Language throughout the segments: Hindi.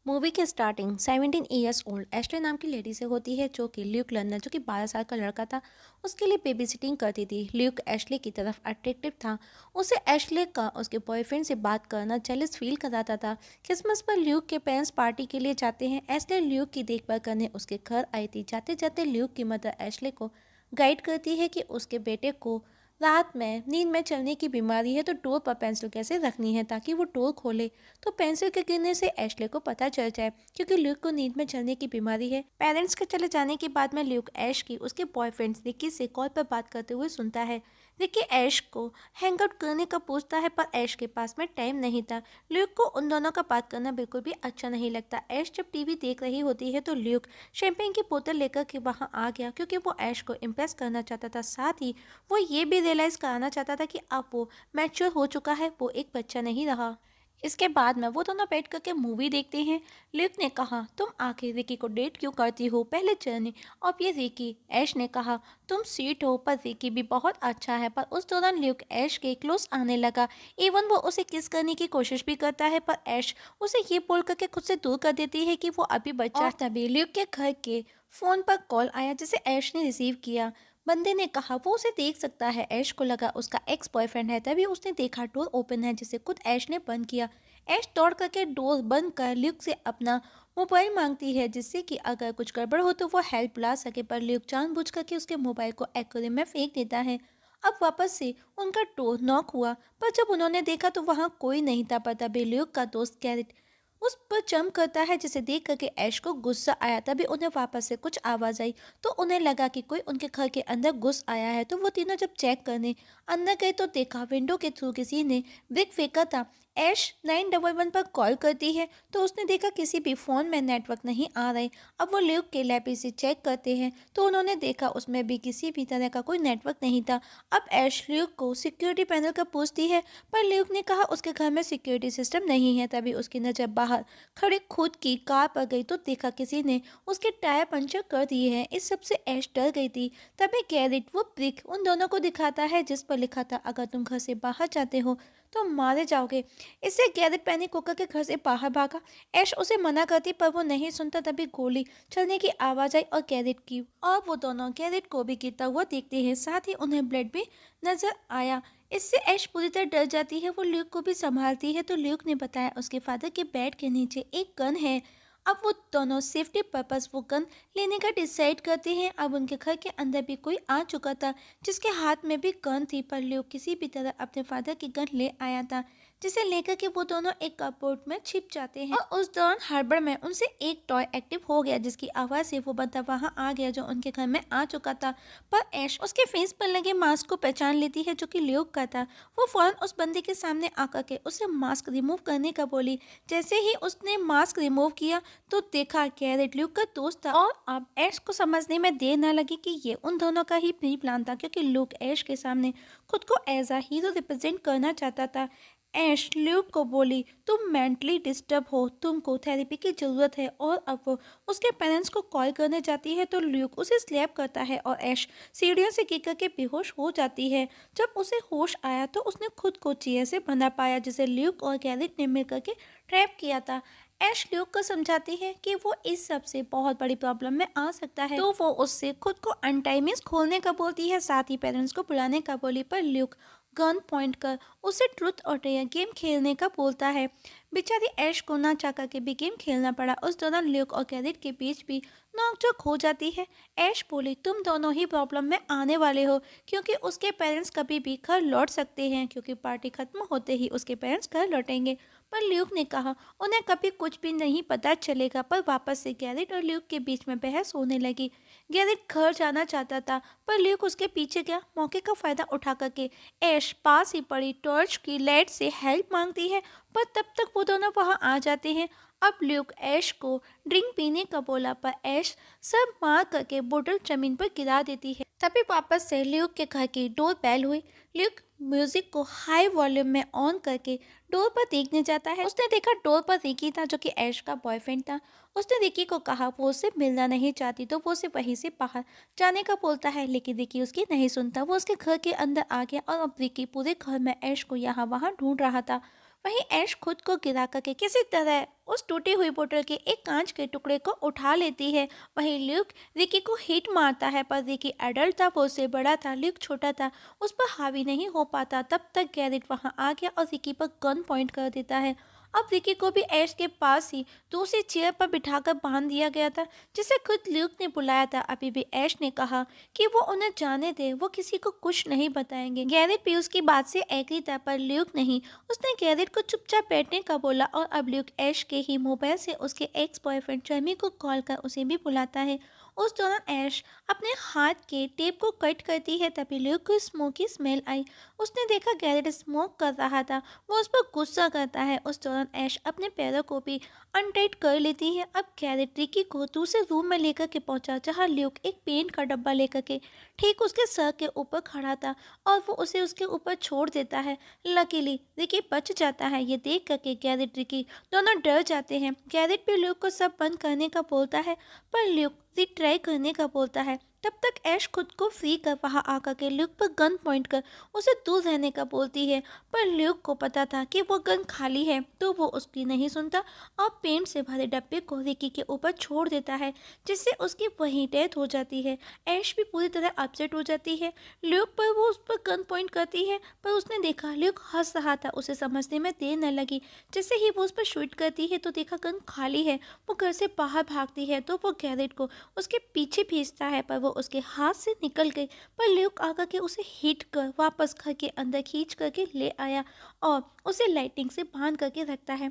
मूवी की स्टार्टिंग 17 ईयर्स ओल्ड एश्ले नाम की लेडी से होती है जो कि ल्यूक लर्नर जो कि 12 साल का लड़का था उसके लिए बेबी सिटिंग करती थी। ल्यूक एश्ले की तरफ अट्रैक्टिव था। उसे एश्ले का उसके बॉयफ्रेंड से बात करना जेलस फील कराता था। क्रिसमस पर ल्यूक के पेरेंट्स पार्टी के लिए जाते हैं। एश्ले ल्यूक की देखभाल करने उसके घर आई थी। जाते जाते ल्यूक की मदर एश्ले को गाइड करती है कि उसके बेटे को रात में नींद में चलने की बीमारी है तो डोर पर पेंसिल कैसे रखनी है ताकि वो डोर खोले तो पेंसिल के गिरने से एश्ले को पता चल जाए क्योंकि ल्यूक को नींद में चलने की बीमारी है। पेरेंट्स के चले जाने के बाद में ल्यूक ऐश की उसके बॉयफ्रेंड रिकी से कॉल पर बात करते हुए सुनता है। रिकी ऐश को हैंग आउट करने का पूछता है पर ऐश के पास में टाइम नहीं था। ल्यूक को उन दोनों का बात करना बिल्कुल भी अच्छा नहीं लगता। ऐश जब टीवी देख रही होती है तो ल्यूक शैंपेन की बोतल लेकर के वहां आ गया क्योंकि वो ऐश को इम्प्रेस करना चाहता था। साथ ही वो ये भी रियलाइज कराना चाहता था कि अब वो मैच्योर हो चुका है, वो एक बच्चा नहीं रहा। इसके बाद में वो दोनों बैठ करके मूवी देखते हैं। ल्यूक ने कहा तुम आखिर रिकी को डेट क्यों करती हो, पहले चलने। अब ये रिकी। ऐश ने कहा तुम स्वीट हो पर रिकी भी बहुत अच्छा है। पर उस दौरान ल्यूक ऐश के क्लोज आने लगा। इवन वो उसे किस करने की कोशिश भी करता है पर ऐश उसे ये बोल करके खुद से दूर कर देती है कि वो अभी बच्चा। और तभी ल्यूक के घर के फोन पर कॉल आया जिसे ऐश ने रिसीव किया। बंदे ने कहा वो उसे देख सकता है। ऐश को लगा उसका एक्स बॉयफ्रेंड है। तभी उसने देखा डोर ओपन है जिसे खुद ऐश ने बंद किया। ऐश दौड़ करके डोर बंद कर ल्यूक से अपना मोबाइल मांगती है जिससे कि अगर कुछ गड़बड़ हो तो वो हेल्प ला सके पर ल्यूक जानबूझ करके उसके मोबाइल को एक्वेरियम में फेंक देता है। अब वापस से उनका डोर नॉक हुआ पर जब उन्होंने देखा तो वहां कोई नहीं था। पर तभी ल्यूक का दोस्त कैरेट उस पर जंप करता है जिसे देख करके ऐश को गुस्सा आया। तभी उन्हें वापस से कुछ आवाज आई तो उन्हें लगा कि कोई उनके घर के अंदर घुस आया है। तो वो तीनों जब चेक करने अंदर गए तो देखा विंडो के थ्रू किसी ने ब्रिक फेंका था। ऐश 911 पर कॉल करती है तो उसने देखा किसी भी फ़ोन में नेटवर्क नहीं आ रहे। अब वो ल्यूक के लैब से चेक करते हैं तो उन्होंने देखा उसमें भी किसी भी तरह का कोई नेटवर्क नहीं था। अब ऐश ल्यूक को सिक्योरिटी पैनल का पूछती है पर ल्यूक ने कहा उसके घर में सिक्योरिटी सिस्टम नहीं है। तभी उसकी नज़र बाहर खड़ी खुद की कार पर गई तो देखा किसी ने उसके टायर पंचर कर दिए हैं। इस सब से ऐश डर गई थी। तभी गैरेट वो ब्रिक उन दोनों को दिखाता है जिस पर लिखा था अगर तुम घर से बाहर जाते हो तो मारे जाओगे। इससे गैरेट पैनिक होकर के घर से बाहर भागा। ऐश उसे मना करती पर वो नहीं सुनता। तभी गोली चलने की आवाज आई और गैरेट की और वो दोनों गैरेट को भी गिरता हुआ देखते हैं। साथ ही उन्हें ब्लड भी नजर आया। इससे ऐश पूरी तरह डर जाती है। वो ल्यूक को भी संभालती है तो ल्यूक ने बताया उसके फादर के बेड के नीचे एक गन है। अब वो दोनों सेफ्टी पर्पस वो गन लेने का डिसाइड करते हैं। अब उनके घर के अंदर भी कोई आ चुका था जिसके हाथ में भी गन थी पर ल्यूक किसी भी तरह अपने फादर की गन ले आया था जिसे लेकर के वो दोनों एक कपबोर्ड में छिप जाते हैं। और उस दौरान हार्बर में उनसे एक टॉय एक्टिव हो गया जिसकी आवाज से वो बंदा वहां आ गया जो उनके घर में आ चुका था। पर ऐश उसके फेस पर लगे मास्क को पहचान लेती है जो कि ल्यूक का था। वो फौरन उस बंदे के सामने आकर के उसे मास्क रिमूव करने का बोली। जैसे ही उसने मास्क रिमूव किया तो देखा कैरेट ल्यूक का दोस्त था। और अब ऐश को समझने में देर न लगी कि ये उन दोनों का ही प्री प्लान था क्योंकि ल्यूक ऐश के सामने खुद को एज अ हीरो रिप्रेजेंट करना चाहता था। ऐश ल्यूक को बोली तुम मेंटली डिस्टर्ब हो, तुमको थेरेपी की ज़रूरत है। और अब वो उसके पेरेंट्स को कॉल करने जाती है तो ल्यूक उसे स्लैप करता है और ऐश सीढ़ियों से गिर करके बेहोश हो जाती है। जब उसे होश आया तो उसने खुद को चेयर से बंधा पाया जिसे ल्यूक और गैरेट ने मिल करके ट्रैप किया था। ऐश ल्यूक को समझाती है कि वो इस सब से बहुत बड़ी प्रॉब्लम में आ सकता है तो वो उससे खुद को अनटाइमिस खोलने का बोलती है। साथ ही पेरेंट्स को बुलाने का बोली पर ल्यूक गन पॉइंट कर उसे ट्रुथ और डेयर गेम खेलने का बोलता है। बेचारी ऐश को ना चाह करके भी गेम खेलना पड़ा। उस दौरान ल्यूक और कैरेट के बीच भी नोकझोंक हो जाती है। ऐश बोली तुम दोनों ही प्रॉब्लम में आने वाले हो क्योंकि उसके पेरेंट्स कभी भी घर लौट सकते हैं क्योंकि पार्टी खत्म होते ही उसके पेरेंट्स घर लौटेंगे। पर ल्यूक ने कहा उन्हें कभी कुछ भी नहीं पता चलेगा। पर वापस से गैरेट और ल्यूक के बीच में बहस होने लगी। गैरेट घर जाना चाहता था पर ल्यूक उसके पीछे गया। मौके का फायदा उठा करके ऐश पास ही पड़ी टॉर्च की लाइट से हेल्प मांगती है पर तब तक वो दोनों वहां आ जाते हैं। अब ल्यूक ऐश को ड्रिंक पीने का बोला पर ऐश सब मार करके बोतल जमीन पर गिरा देती है। तभी वापस से ल्यूक के घर की डोर बेल हुई। ल्यूक म्यूजिक को हाई वॉल्यूम में ऑन करके डोर पर देखने जाता है। उसने देखा डोर पर रिकी था जो कि ऐश का बॉयफ्रेंड था। उसने रिकी को कहा वो उससे मिलना नहीं चाहती तो वो उसे वहीं से बाहर जाने का बोलता है लेकिन रिकी उसकी नहीं सुनता। वो उसके घर के अंदर आ गया और अब रिकी पूरे घर में ऐश को यहाँ वहाँ ढूंढ रहा था। वहीं ऐश खुद को गिरा करके किसी तरह उस टूटी हुई बोतल के एक कांच के टुकड़े को उठा लेती है। वहीं ल्यूक रिकी को हिट मारता है, पर रिकी एडल्ट था, वो उससे बड़ा था, ल्यूक छोटा था, उस पर हावी नहीं हो पाता। तब तक गैरेट वहां आ गया और रिकी पर गन पॉइंट कर देता है। अब रिकी को भी ऐश के पास ही दूसरी चेयर पर बिठाकर बांध दिया गया था, जिसे खुद ल्यूक ने बुलाया था। अभी भी ऐश ने कहा कि वो उन्हें जाने दे, वो किसी को कुछ नहीं बताएंगे। गैरेट भी उसकी बात से एग्री था, पर ल्यूक नहीं। उसने गैरेट को चुपचाप बैठने का बोला और अब ल्यूक ऐश के ही मोबाइल से उसके एक्स बॉयफ्रेंड जर्मी को कॉल कर उसे भी बुलाता है। उस दौरान ऐश अपने हाथ के टेप को कट करती है, तभी ल्यूक को स्मोक की स्मेल आई। उसने देखा गैरेट स्मोक कर रहा था, वो उस पर गुस्सा करता है। उस दौरान ऐश अपने पैरों को भी अनटाइट कर लेती है। अब गैरेट रिकी को दूसरे रूम में लेकर के पहुंचा, जहां ल्यूक एक पेंट का डब्बा लेकर के ठीक उसके सर के ऊपर खड़ा था और वो उसे उसके ऊपर छोड़ देता है। लकीली रिकी बच जाता है। ये देख करके गैरेट रिकी दोनों डर जाते हैं। गैरेट भी ल्यूक को सब बंद करने का बोलता है, पर ल्यूक रिट्राई करने का बोलता है। तब तक ऐश खुद को फ्री कर वहां आकर के ल्यूक पर गन पॉइंट कर उसे दूर रहने का बोलती है, पर ल्यूक को पता था कि वो गन खाली है, तो वो उसकी नहीं सुनता और पेंट से भरे डब्बे को रिकी के ऊपर छोड़ देता है, जिससे उसकी वहीं डेथ हो जाती है। ऐश भी पूरी तरह अपसेट हो जाती है। ल्यूक पर वो उस पर गन पॉइंट करती है, पर उसने देखा ल्यूक हंस रहा था, उसे समझने में देर न लगी। जैसे ही वो उस पर शूट करती है तो देखा गन खाली है। वो घर से बाहर भागती है तो वो गैरेट को उसके पीछे भेजता है, पर वो उसके हाथ से निकल गई। पर ल्यूक आकर के उसे हिट कर वापस घर के अंदर खींच करके ले आया और उसे लाइटिंग से बांध करके रखता है।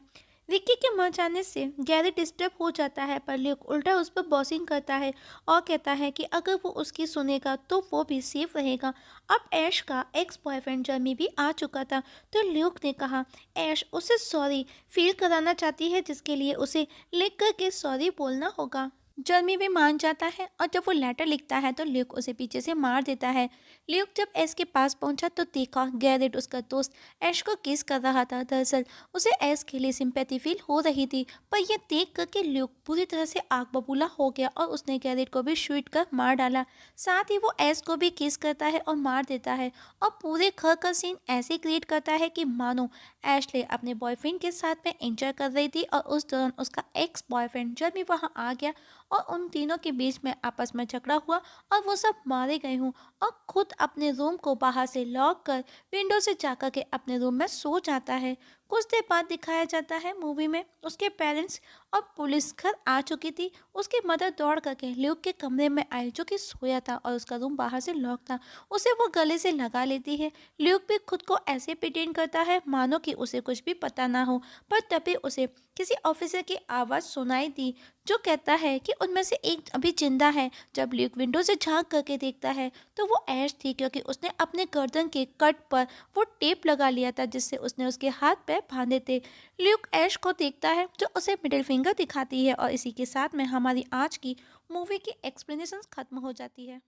विक्की के मर जाने से गैरी डिस्टर्ब हो जाता है, पर ल्यूक उल्टा उस पर बॉसिंग करता है और कहता है कि अगर वो उसकी सुनेगा तो वो भी सेफ रहेगा। अब ऐश का एक्स बॉयफ्रेंड जर्मी भी आ चुका था, तो ल्यूक ने कहा ऐश उसे सॉरी फील कराना चाहती है, जिसके लिए उसे लिख करके सॉरी बोलना होगा। जर्मी भी मान जाता है और जब वो लेटर लिखता है तो ल्यूक उसे पीछे से मार देता है। ल्यूक जब ऐश के पास पहुंचा तो देखा गैरेट उसका दोस्त ऐश को किस कर रहा था। दरअसल उसे ऐश के लिए सिंपैथी फील हो रही थी, पर यह देख करके ल्यूक पूरी तरह से आग बबूला हो गया और उसने गैरेट को भी शूट कर मार डाला। साथ ही वो ऐश को भी किस करता है और मार देता है और पूरे घर का सीन ऐसे क्रिएट करता है कि मानो एशले अपने बॉयफ्रेंड के साथ में एंजॉय कर रही थी और उस दौरान उसका एक्स बॉयफ्रेंड जर्मी वहां आ गया और उन तीनों के बीच में आपस में झगड़ा हुआ और वो सब मारे गए हूँ और खुद अपने रूम को बाहर से लॉक कर विंडो से जाकर के अपने रूम में सो जाता है। कुछ देर बाद दिखाया जाता है मूवी में उसके पेरेंट्स और पुलिस घर आ चुकी थी। उसकी मदर दौड़ करके ल्यूक के कमरे में आई, जो कि सोया था और उसका रूम बाहर से लॉक था। उसे वो गले से लगा लेती है। ल्यूक भी खुद को ऐसे प्रिटेंड करता है मानो कि उसे कुछ भी पता ना हो, पर तभी उसे किसी ऑफिसर की आवाज़ सुनाई दी, जो कहता है कि उनमें से एक अभी जिंदा है। जब ल्यूक विंडो से झांक करके देखता है तो वो ऐश थी, क्योंकि उसने अपने गर्दन के कट पर वो टेप लगा लिया था जिससे उसने उसके हाथ पैर बांधे थे। ल्यूक ऐश को देखता है जो उसे मिडिल फिंगर दिखाती है और इसी के साथ में हमारी आज की मूवी की एक्सप्लेनेशन खत्म हो जाती है।